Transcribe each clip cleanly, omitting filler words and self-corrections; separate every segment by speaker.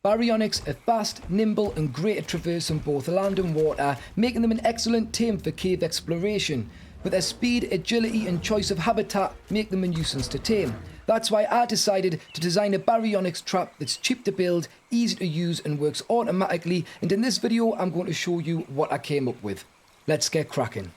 Speaker 1: Baryonyx are fast, nimble and great at traversing both land and water, making them an excellent tame for cave exploration. But their speed, agility and choice of habitat make them a nuisance to tame. That's why I decided to design a Baryonyx trap that's cheap to build, easy to use and works automatically, and in this video I'm going to show you what I came up with. Let's get cracking.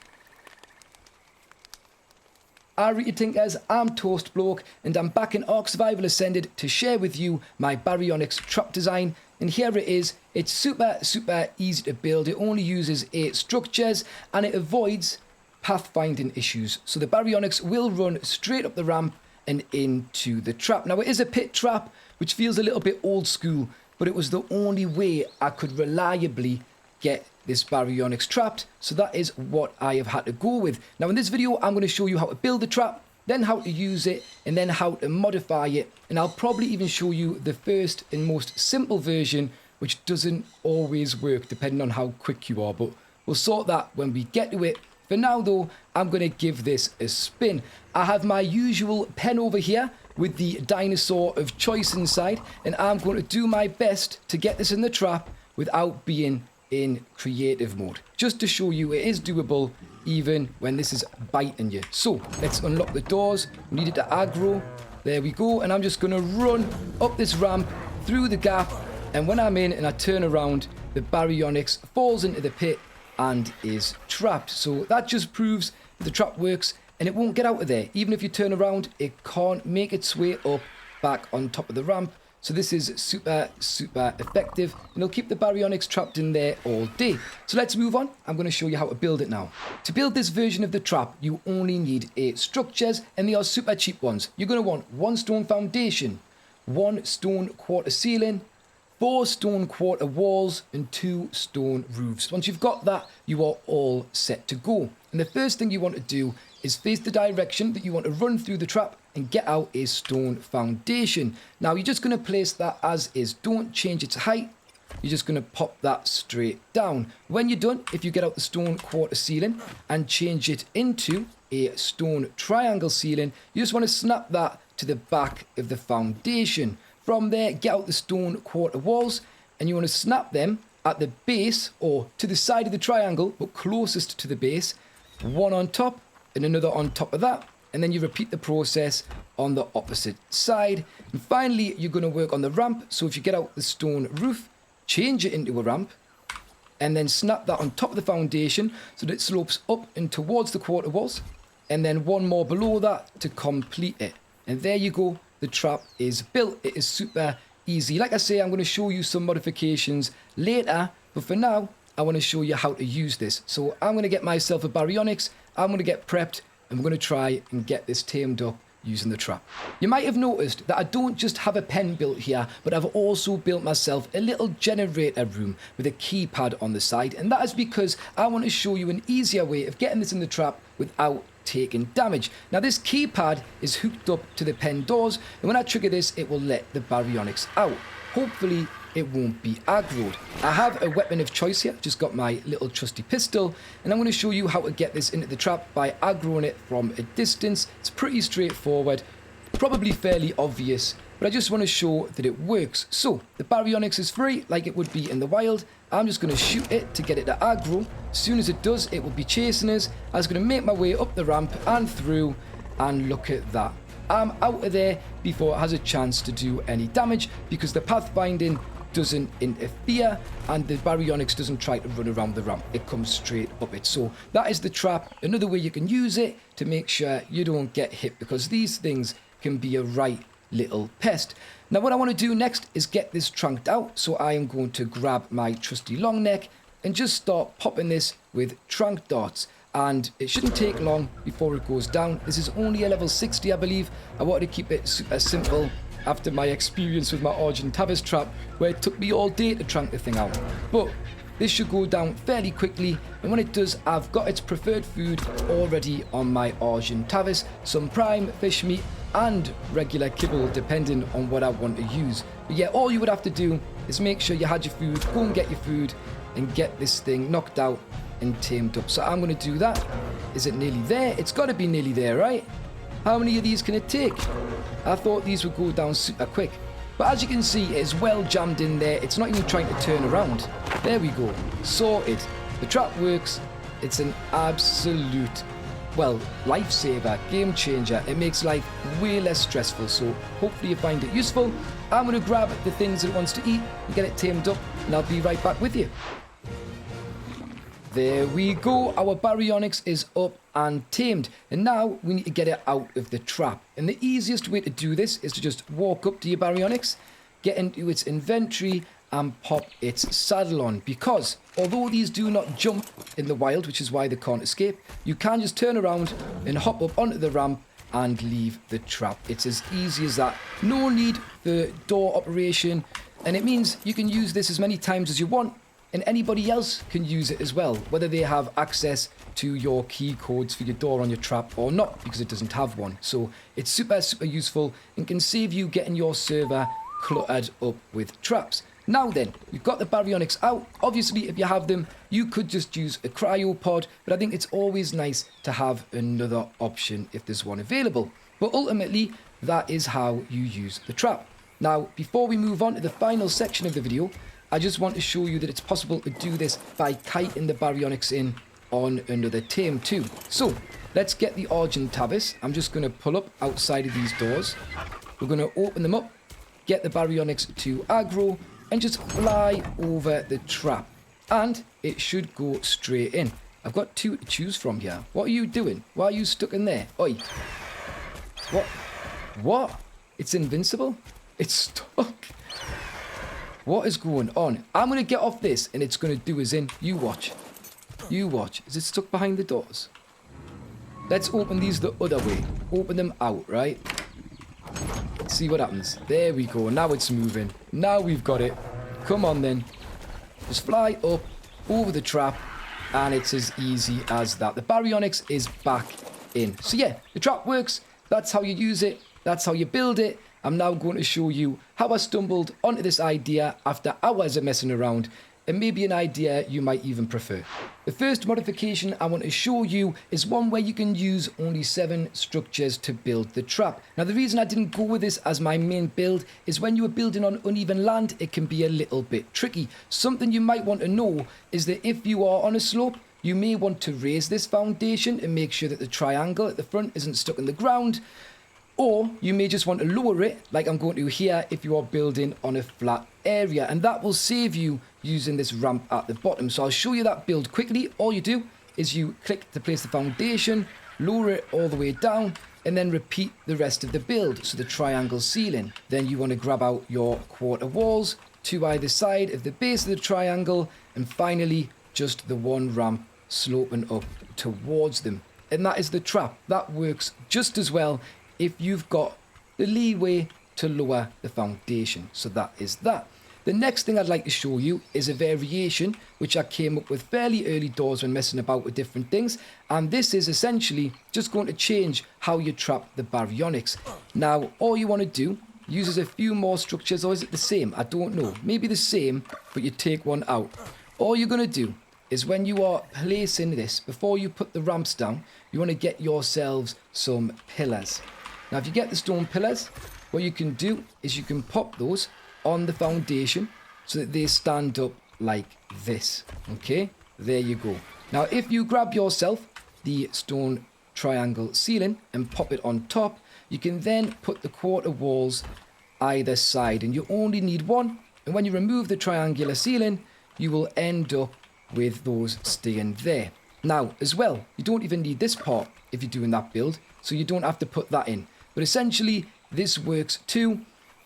Speaker 1: Alright Tinkers, I'm Toastbloke and I'm back in ARK Survival Ascended to share with you my Baryonyx trap design, and here it is. It's super easy to build. It only uses 8 structures and it avoids pathfinding issues. So the Baryonyx will run straight up the ramp and into the trap. Now it is a pit trap which feels a little bit old school, but it was the only way I could reliably get this Baryonyx trapped, so that is what I have had to go with. Now in this video I'm going to show you how to build the trap, then how to use it, and then how to modify it, and I'll probably even show you the first and most simple version, which doesn't always work depending on how quick you are, but we'll sort that when we get to it. For now though, I'm going to give this a spin. I have my usual pen over here with the dinosaur of choice inside, and I'm going to do my best to get this in the trap without being in creative mode, just to show you it is doable even when this is biting you. So let's unlock the doors. We need it to aggro. There we go, and I'm just going to run up this ramp through the gap, and when I'm in and I turn around, the Baryonyx falls into the pit and is trapped. So that just proves that the trap works and it won't get out of there. Even if you turn around, it can't make its way up back on top of the ramp. So this is super effective, and it'll keep the Baryonyx trapped in there all day. So let's move on. I'm going to show you how to build it now. To build this version of the trap, you only need 8 structures, and they are super cheap ones. You're going to want 1 stone foundation, 1 stone quarter ceiling, 4 stone quarter walls, and 2 stone roofs. Once you've got that, you are all set to go. And the first thing you want to do is face the direction that you want to run through the trap and get out a stone foundation. Now you're just going to place that as is. Don't change its height. You're just going to pop that straight down. When you're done, if you get out the stone quarter ceiling and change it into a stone triangle ceiling, you just want to snap that to the back of the foundation. From there, get out the stone quarter walls and you want to snap them at the base or to the side of the triangle, but closest to the base. One on top and another on top of that, and then you repeat the process on the opposite side. And finally, you're going to work on the ramp. So if you get out the stone roof, change it into a ramp, and then snap that on top of the foundation so that it slopes up and towards the quarter walls, and then one more below that to complete it. And there you go, the trap is built. It is super easy. Like I say, I'm going to show you some modifications later, but for now, I want to show you how to use this. So I'm going to get myself a Baryonyx, I'm going to get prepped, and we're going to try and get this tamed up using the trap. You might have noticed that I don't just have a pen built here, but I've also built myself a little generator room with a keypad on the side, and that is because I want to show you an easier way of getting this in the trap without taking damage. Now this keypad is hooked up to the pen doors, and when I trigger this, it will let the Baryonyx out. Hopefully it won't be aggroed. I have a weapon of choice here, just got my little trusty pistol, and I'm going to show you how to get this into the trap by aggroing it from a distance. It's pretty straightforward, probably fairly obvious, but I just want to show that it works. So the Baryonyx is free like it would be in the wild. I'm just going to shoot it to get it to aggro. As soon as it does, it will be chasing us. I was going to make my way up the ramp and through, and look at that. I'm out of there before it has a chance to do any damage because the pathfinding doesn't interfere and the Baryonyx doesn't try to run around the ramp. It comes straight up it. So that is the trap. Another way you can use it to make sure you don't get hit, because these things can be a right little pest. Now what I want to do next is get this trunked out. So I am going to grab my trusty long neck and just start popping this with trunk darts. And it shouldn't take long before it goes down. This is only a level 60, I believe. I wanted to keep it super simple after my experience with my Argentavis trap, where it took me all day to trunk the thing out. But this should go down fairly quickly, and when it does, I've got its preferred food already on my Argentavis, some prime fish meat and regular kibble depending on what I want to use. But yeah, all you would have to do is make sure you had your food, go and get your food and get this thing knocked out and tamed up. So I'm going to do that. Is it nearly there? It's got to be nearly there, right? How many of these can it take? I thought these would go down super quick. But as you can see, it is well jammed in there. It's not even trying to turn around. There we go. Sorted. The trap works. It's an absolute, well, lifesaver, game changer. It makes life way less stressful. So hopefully you find it useful. I'm going to grab the things that it wants to eat and get it tamed up, and I'll be right back with you. There we go, our Baryonyx is up and tamed, and now we need to get it out of the trap. And the easiest way to do this is to just walk up to your Baryonyx, get into its inventory and pop its saddle on, because although these do not jump in the wild, which is why they can't escape, you can just turn around and hop up onto the ramp and leave the trap. It's as easy as that. No need for door operation, and it means you can use this as many times as you want, and anybody else can use it as well, whether they have access to your key codes for your door on your trap or not, because it doesn't have one. So it's super useful and can save you getting your server cluttered up with traps. Now then, you've got the Baryonyx out. Obviously, if you have them, you could just use a cryopod, but I think it's always nice to have another option if there's one available. But ultimately, that is how you use the trap. Now, before we move on to the final section of the video, I just want to show you that it's possible to do this by kiting the Baryonyx in on another tame too. So, let's get the Argentavis. I'm just going to pull up outside of these doors. We're going to open them up, get the Baryonyx to aggro, and just fly over the trap. And it should go straight in. I've got two to choose from here. What are you doing? Why are you stuck in there? Oi. What? What? It's invincible? It's stuck. What is going on? I'm going to get off this and it's going to do us in. You watch. You watch. Is it stuck behind the doors? Let's open these the other way. Open them out, right? See what happens. There we go. Now it's moving. Now we've got it. Come on then. Just fly up over the trap and it's as easy as that. The Baryonyx is back in. So yeah, the trap works. That's how you use it. That's how you build it. I'm now going to show you how I stumbled onto this idea after hours of messing around, and maybe an idea you might even prefer. The first modification I want to show you is one where you can use only 7 structures to build the trap. Now the reason I didn't go with this as my main build is when you are building on uneven land, it can be a little bit tricky. Something you might want to know is that if you are on a slope, you may want to raise this foundation and make sure that the triangle at the front isn't stuck in the ground. Or you may just want to lower it, like I'm going to here, if you are building on a flat area. And that will save you using this ramp at the bottom. So I'll show you that build quickly. All you do is you click to place the foundation, lower it all the way down, and then repeat the rest of the build. So the triangle ceiling. Then you want to grab out your quarter walls, 2 either side of the base of the triangle, and finally just the one ramp sloping up towards them. And that is the trap. That works just as well if you've got the leeway to lower the foundation. So that is that. The next thing I'd like to show you is a variation which I came up with fairly early doors when messing about with different things, and this is essentially just going to change how you trap the Baryonyx. Now all you want to do, uses a few more structures, or is it the same? I don't know. Maybe the same, but you take one out. All you're going to do is when you are placing this, before you put the ramps down, you want to get yourselves some pillars. Now, if you get the stone pillars, what you can do is you can pop those on the foundation so that they stand up like this. Okay, there you go. Now, if you grab yourself the stone triangle ceiling and pop it on top, you can then put the quarter walls either side, and you only need one. And when you remove the triangular ceiling, you will end up with those staying there. Now, as well, you don't even need this part if you're doing that build, so you don't have to put that in. But essentially, this works too,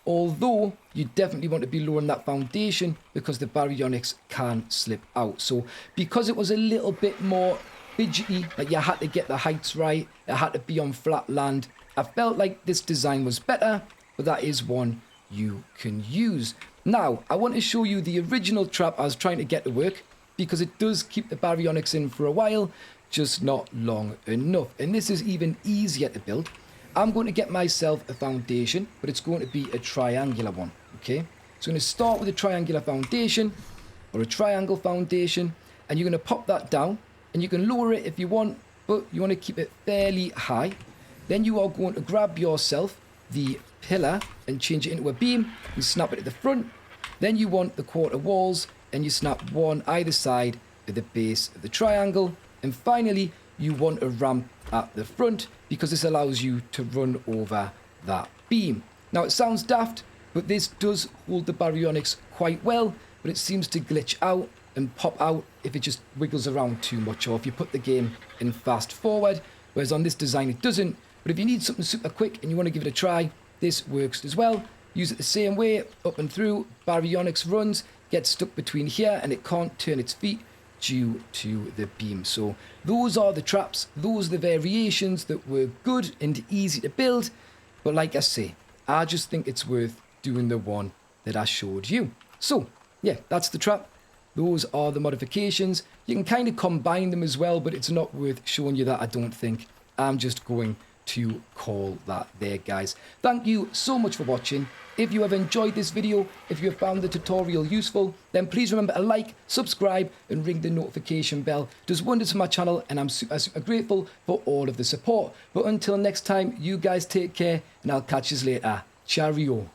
Speaker 1: although you definitely want to be lowering that foundation because the Baryonyx can slip out. So because it was a little bit more fidgety, like you had to get the heights right, it had to be on flat land, I felt like this design was better, but that is one you can use. Now, I want to show you the original trap I was trying to get to work, because it does keep the Baryonyx in for a while, just not long enough. And this is even easier to build. I'm going to get myself a foundation, but it's going to be a triangular one, okay? So I'm going to start with a triangular foundation, or a triangle foundation, and you're going to pop that down, and you can lower it if you want, but you want to keep it fairly high. Then you are going to grab yourself the pillar and change it into a beam and snap it at the front. Then you want the quarter walls and you snap one either side at the base of the triangle. And finally, you want a ramp at the front because this allows you to run over that beam. Now, it sounds daft, but this does hold the Baryonyx quite well, but it seems to glitch out and pop out if it just wiggles around too much or if you put the game in fast forward, whereas on this design it doesn't. But if you need something super quick and you want to give it a try, this works as well. Use it the same way, up and through. Baryonyx runs, gets stuck between here and it can't turn its feet due to the beam. So those are the traps, those are the variations that were good and easy to build. But like I say, I just think it's worth doing the one that I showed you. So yeah, that's the trap. Those are the modifications. You can kind of combine them as well, but it's not worth showing you that, I don't think. I'm just going to call that there, guys. Thank you so much for watching. If you have enjoyed this video, if you have found the tutorial useful, then please remember to like, subscribe and ring the notification bell. It does wonders for my channel and I'm super grateful for all of the support. But until next time, you guys take care and I'll catch you later. Cheerio.